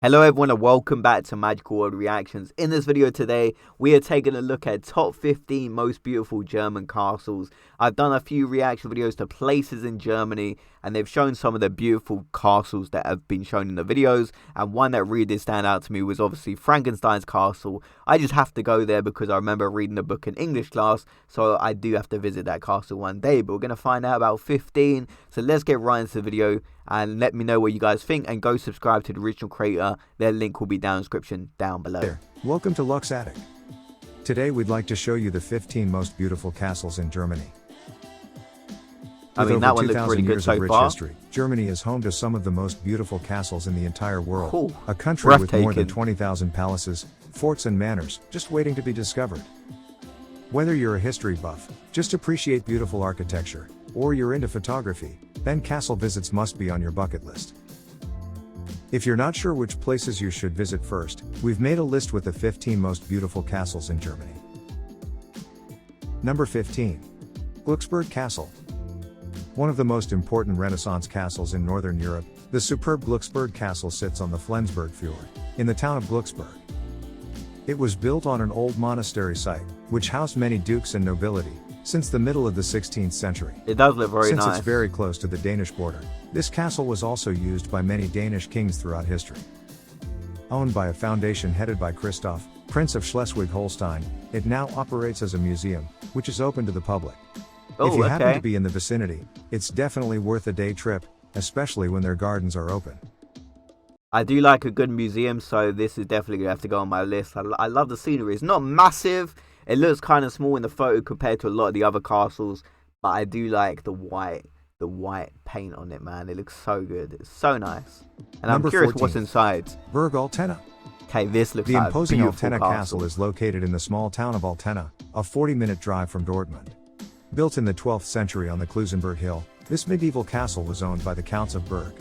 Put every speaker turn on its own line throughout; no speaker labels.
Hello everyone and welcome back to Magical World Reactions. In this video today, we are taking a look at top 15 most beautiful German castles. I've done a few reaction videos to places in Germany and they've shown some of the beautiful castles that have been shown in the videos. And one that really did stand out to me was obviously Frankenstein's castle. I just have to go there because I remember reading the book in English class, so I do have to visit that castle one day. But we're going to find out about 15, so let's get right into the video and let me know what you guys think, and go subscribe to the original creator. Their link will be down in the description down below.
There. Welcome to Lux Attic. Today we'd like to show you the 15 most beautiful castles in Germany.
I mean, that one looks really good so far.
History, Germany is home to some of the most beautiful castles in the entire world.
Cool.
A country with more than 20,000 palaces, forts and manors, just waiting to be discovered. Whether you're a history buff, just appreciate beautiful architecture, or you're into photography, then castle visits must be on your bucket list. If you're not sure which places you should visit first, we've made a list with the 15 most beautiful castles in Germany. Number 15. Glucksburg Castle. One of the most important Renaissance castles in Northern Europe, the superb Glucksburg Castle sits on the Flensburg Fjord, in the town of Glucksburg. It was built on an old monastery site, which housed many dukes and nobility, since the middle of the 16th century.
It does look very nice.
Since it's very close to the Danish border, this castle was also used by many Danish kings throughout history. Owned by a foundation headed by Christoph, Prince of Schleswig-Holstein, it now operates as a museum, which is open to the public. If you happen to be in the vicinity, it's definitely worth a day trip, especially when their gardens are open.
I do like a good museum, so this is definitely going to have to go on my list. I love the scenery. It's not massive. It looks kind of small in the photo compared to a lot of the other castles, but I do like the white paint on it, man. It looks so good. It's so nice. And I'm curious
14.
What's inside.
Burg Altena.
Okay, this looks
the
like
imposing
a beautiful
Altena castle is located in the small town of Altena, a 40-minute drive from Dortmund. Built in the 12th century on the Klusenberg Hill, this medieval castle was owned by the Counts of Berg.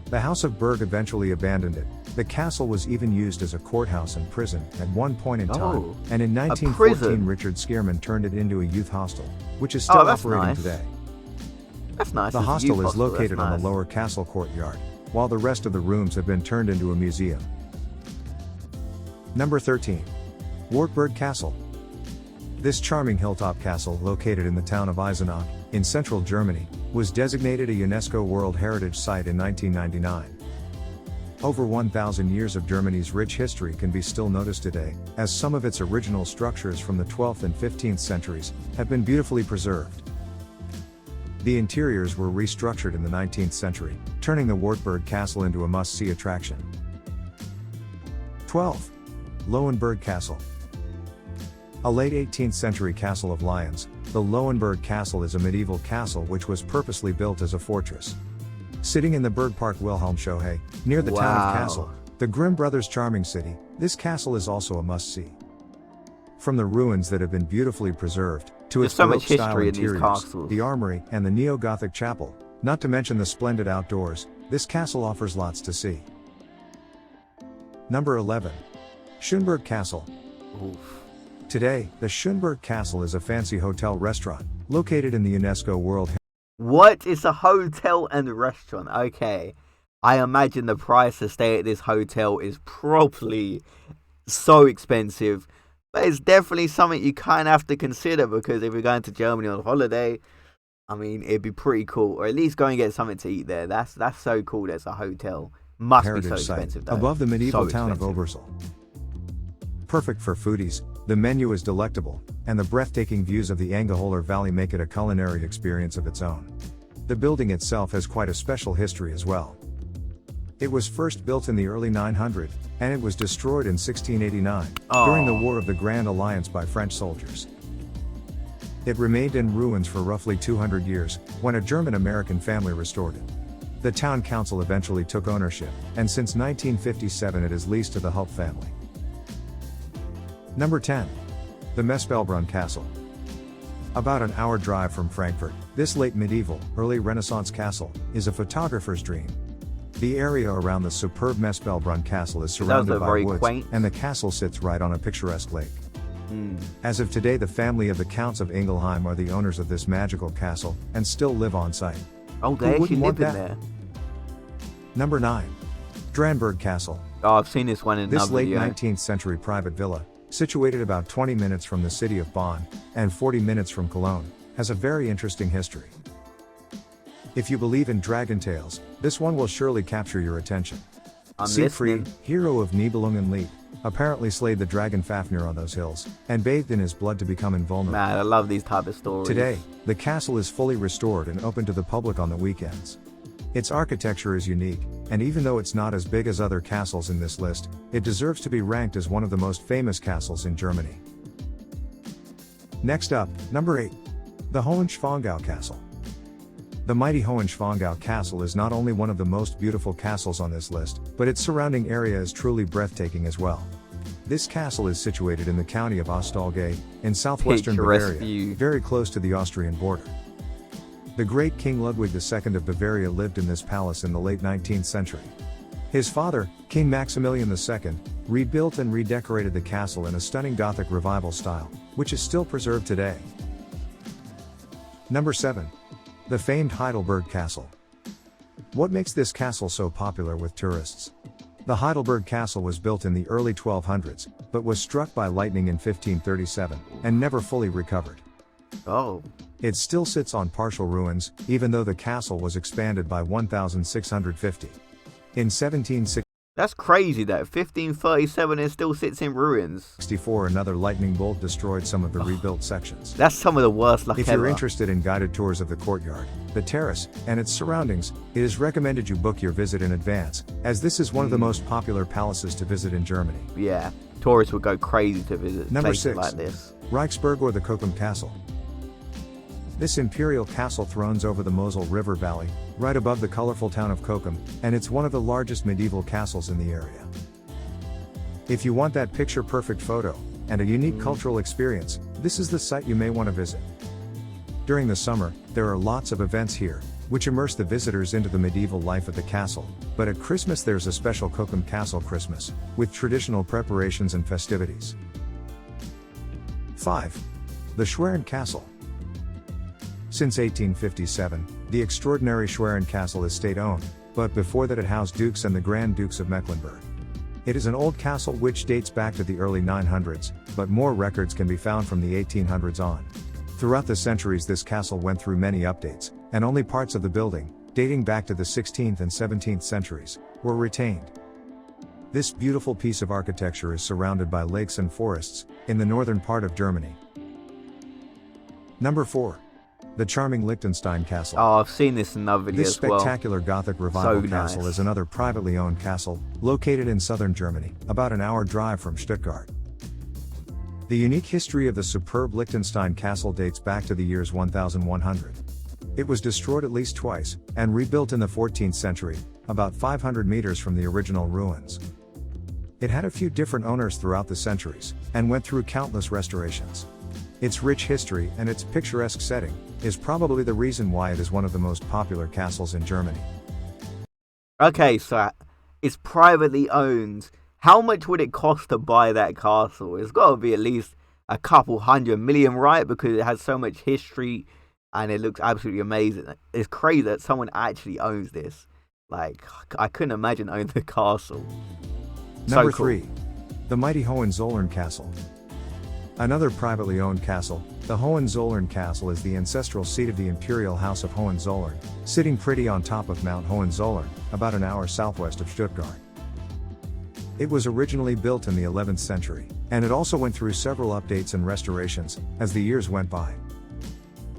The House of Berg eventually abandoned it. The castle was even used as a courthouse and prison at one point in time, and in 1914 Richard Skierman turned it into a youth hostel, which is still operating today.
That's nice.
The hostel is located on the lower castle courtyard, while the rest of the rooms have been turned into a museum. Number 13. Wartburg Castle. This charming hilltop castle, located in the town of Eisenach, in central Germany, was designated a UNESCO World Heritage Site in 1999. Over 1,000 years of Germany's rich history can be still noticed today, as some of its original structures from the 12th and 15th centuries have been beautifully preserved. The interiors were restructured in the 19th century, turning the Wartburg Castle into a must-see attraction. 12. Lowenberg Castle. A late 18th century castle of Lyons, the Lowenberg Castle is a medieval castle which was purposely built as a fortress. Sitting in the Burgpark Wilhelmshöhe, near the town of Kassel, the Grimm brothers' charming city, this castle is also a must-see. From the ruins that have been beautifully preserved, to its Baroque-style interiors, the armory, and the neo-Gothic chapel, not to mention the splendid outdoors, this castle offers lots to see. Number 11. Schönberg Castle.
Oof.
Today, the Schönberg Castle is a fancy hotel-restaurant, located in the UNESCO World Heritage.
What? It's a hotel and restaurant. Okay. I imagine the price to stay at this hotel is probably so expensive. But it's definitely something you kind of have to consider, because if you're going to Germany on holiday, I mean, it'd be pretty cool. Or at least go and get something to eat there. That's so cool. That's a hotel. Must be so expensive though.
Above the medieval town of Obersel. Perfect for foodies, the menu is delectable, and the breathtaking views of the Engeholer Valley make it a culinary experience of its own. The building itself has quite a special history as well. It was first built in the early 900s, and it was destroyed in 1689, during the War of the Grand Alliance by French soldiers. It remained in ruins for roughly 200 years, when a German-American family restored it. The town council eventually took ownership, and since 1957 it is leased to the Hulp family. Number 10. The Mespelbrunn Castle. About an hour drive from Frankfurt, this late medieval, early Renaissance castle is a photographer's dream. The area around the superb Mespelbrunn Castle is surrounded by woods, and the castle sits right on a picturesque lake. As of today, the family of the Counts of Ingelheim are the owners of this magical castle, and still live on site.
Oh, they actually live in there.
Number 9. Strandberg Castle.
Oh, I've seen this one in
This
another
late
video.
19th century private villa, situated about 20 minutes from the city of Bonn and 40 minutes from Cologne, has a very interesting history. If you believe in dragon tales, this one will surely capture your attention.
I'm
Siegfried,
listening.
hero of Nibelungenlied, apparently slayed the dragon Fafnir on those hills, and bathed in his blood to become invulnerable.
Man, I love these type of stories.
Today, the castle is fully restored and open to the public on the weekends. Its architecture is unique, and even though it's not as big as other castles in this list, it deserves to be ranked as one of the most famous castles in Germany. Next up, number 8. The Hohenschwangau Castle. The mighty Hohenschwangau Castle is not only one of the most beautiful castles on this list, but its surrounding area is truly breathtaking as well. This castle is situated in the county of Ostalgäu, in southwestern
Picturesque
Bavaria,
view.
very close to the Austrian border. The great King Ludwig II of Bavaria lived in this palace in the late 19th century. His father, King Maximilian II, rebuilt and redecorated the castle in a stunning Gothic revival style, which is still preserved today. Number 7. The famed Heidelberg Castle. What makes this castle so popular with tourists? The Heidelberg Castle was built in the early 1200s, but was struck by lightning in 1537, and never fully recovered.
Oh.
It still sits on partial ruins, even though the castle was expanded by 1650. In 1764,
That's crazy that 1537 it still sits in ruins.
another lightning bolt destroyed some of the rebuilt sections.
That's some of the worst luck
If
ever.
you're interested in guided tours of the courtyard, the terrace, and its surroundings, it is recommended you book your visit in advance, as this is one of the most popular palaces to visit in Germany.
Yeah, tourists would go crazy to visit
Number
places
6.
like this.
Reichsburg or the Kokum Castle. This imperial castle thrones over the Mosel River Valley, right above the colorful town of Kokum, and it's one of the largest medieval castles in the area. If you want that picture-perfect photo, and a unique cultural experience, this is the site you may want to visit. During the summer, there are lots of events here, which immerse the visitors into the medieval life of the castle, but at Christmas there's a special Kokum Castle Christmas, with traditional preparations and festivities. 5. The Schwerin Castle. Since 1857, the extraordinary Schwerin Castle is state-owned, but before that it housed dukes and the Grand Dukes of Mecklenburg. It is an old castle which dates back to the early 900s, but more records can be found from the 1800s on. Throughout the centuries this castle went through many updates, and only parts of the building, dating back to the 16th and 17th centuries, were retained. This beautiful piece of architecture is surrounded by lakes and forests, in the northern part of Germany. Number 4. The charming Liechtenstein Castle.
Oh, I've seen this in another video
This
as well.
spectacular Gothic revival
So
castle
nice.
is another privately owned castle, located in southern Germany, about an hour drive from Stuttgart. The unique history of the superb Liechtenstein Castle dates back to the years 1100. It was destroyed at least twice, and rebuilt in the 14th century, about 500 meters from the original ruins. It had a few different owners throughout the centuries, and went through countless restorations. Its rich history and its picturesque setting is probably the reason why it is one of the most popular castles in Germany.
Okay, so it's privately owned. How much would it cost to buy that castle? It's got to be at least a couple $100 million, right? Because it has so much history and it looks absolutely amazing. It's crazy that someone actually owns this. Like, I couldn't imagine owning the castle.
Number
So cool.
3. The mighty Hohenzollern Castle. Another privately owned castle, the Hohenzollern Castle is the ancestral seat of the Imperial House of Hohenzollern, sitting pretty on top of Mount Hohenzollern, about an hour southwest of Stuttgart. It was originally built in the 11th century, and it also went through several updates and restorations, as the years went by.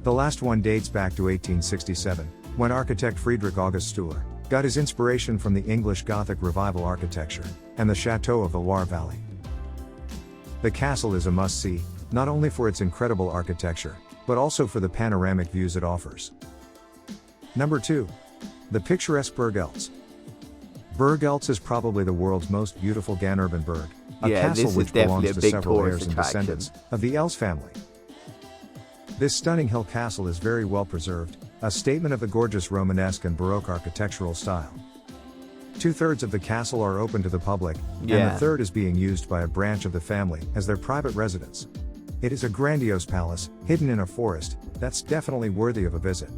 The last one dates back to 1867, when architect Friedrich August Stüler got his inspiration from the English Gothic Revival architecture, and the Chateau of the Loire Valley. The castle is a must-see, not only for its incredible architecture, but also for the panoramic views it offers. Number 2. The picturesque Burg Eltz. Burg Eltz is probably the world's most beautiful Ganurban a
Yeah,
castle
this is
which
definitely
belongs
a
to
big
several
tourist
heirs and
attraction.
descendants of the Eltz family. This stunning hill castle is very well preserved, a statement of the gorgeous Romanesque and Baroque architectural style. 2/3 of the castle are open to the public, and
Yeah.
the third is being used by a branch of the family as their private residence. It is a grandiose palace, hidden in a forest, that's definitely worthy of a visit.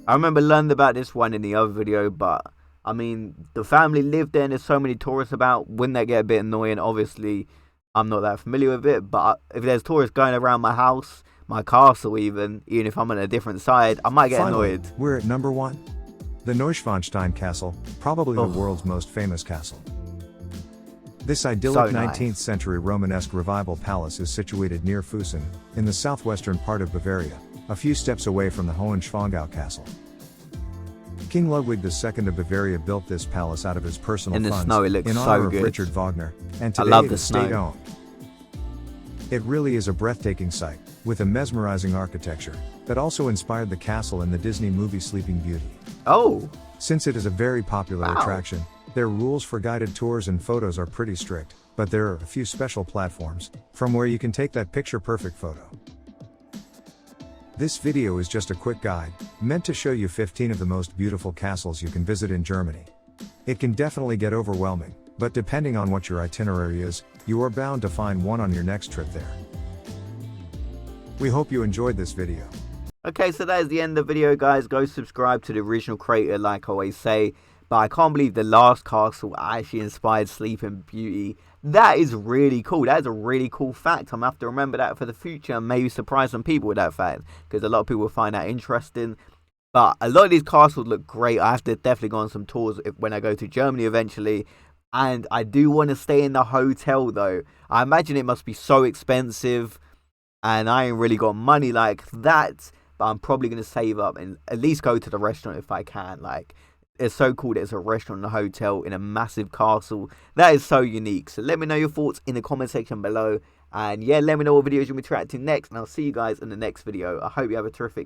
I remember learning about this one in the other video, but I mean, the family lived there and there's so many tourists about. Wouldn't that get a bit annoying? Obviously, I'm not that familiar with it, but if there's tourists going around my house, my castle even if I'm on a different side, I might get
Finally,
annoyed.
we're at number 1. The Neuschwanstein Castle, probably the world's most famous castle. This idyllic
So nice.
19th century Romanesque revival palace is situated near Füssen, in the southwestern part of Bavaria, a few steps away from the Hohenschwangau Castle. King Ludwig II of Bavaria built this palace out of his personal
In the
funds
snow, it looks
in
so
honor
good.
of Richard Wagner, and
I
today
love
it
the
is
snow.
state-owned. It really is a breathtaking sight, with a mesmerizing architecture, that also inspired the castle in the Disney movie Sleeping Beauty.
Oh,
Since it is a very popular
Wow.
attraction, their rules for guided tours and photos are pretty strict, but there are a few special platforms, from where you can take that picture-perfect photo. This video is just a quick guide, meant to show you 15 of the most beautiful castles you can visit in Germany. It can definitely get overwhelming, but depending on what your itinerary is, you are bound to find one on your next trip there. We hope you enjoyed this video.
okay, so that is the end of the video, guys. Go subscribe to the original creator, like I always say. But I can't believe the last castle actually inspired Sleeping Beauty. That is really cool. That is a really cool fact. I'm going to have to remember that for the future and maybe surprise some people with that fact, because a lot of people will find that interesting. But a lot of these castles look great. I have to definitely go on some tours when I go to Germany eventually. And I do want to stay in the hotel, though. I imagine it must be so expensive. And I ain't really got money like that. But I'm probably going to save up and at least go to the restaurant if I can. Like, it's so cool that it's a restaurant and a hotel in a massive castle. That is so unique. So let me know your thoughts in the comment section below. And yeah, let me know what videos you'll be interacting next. And I'll see you guys in the next video. I hope you have a terrific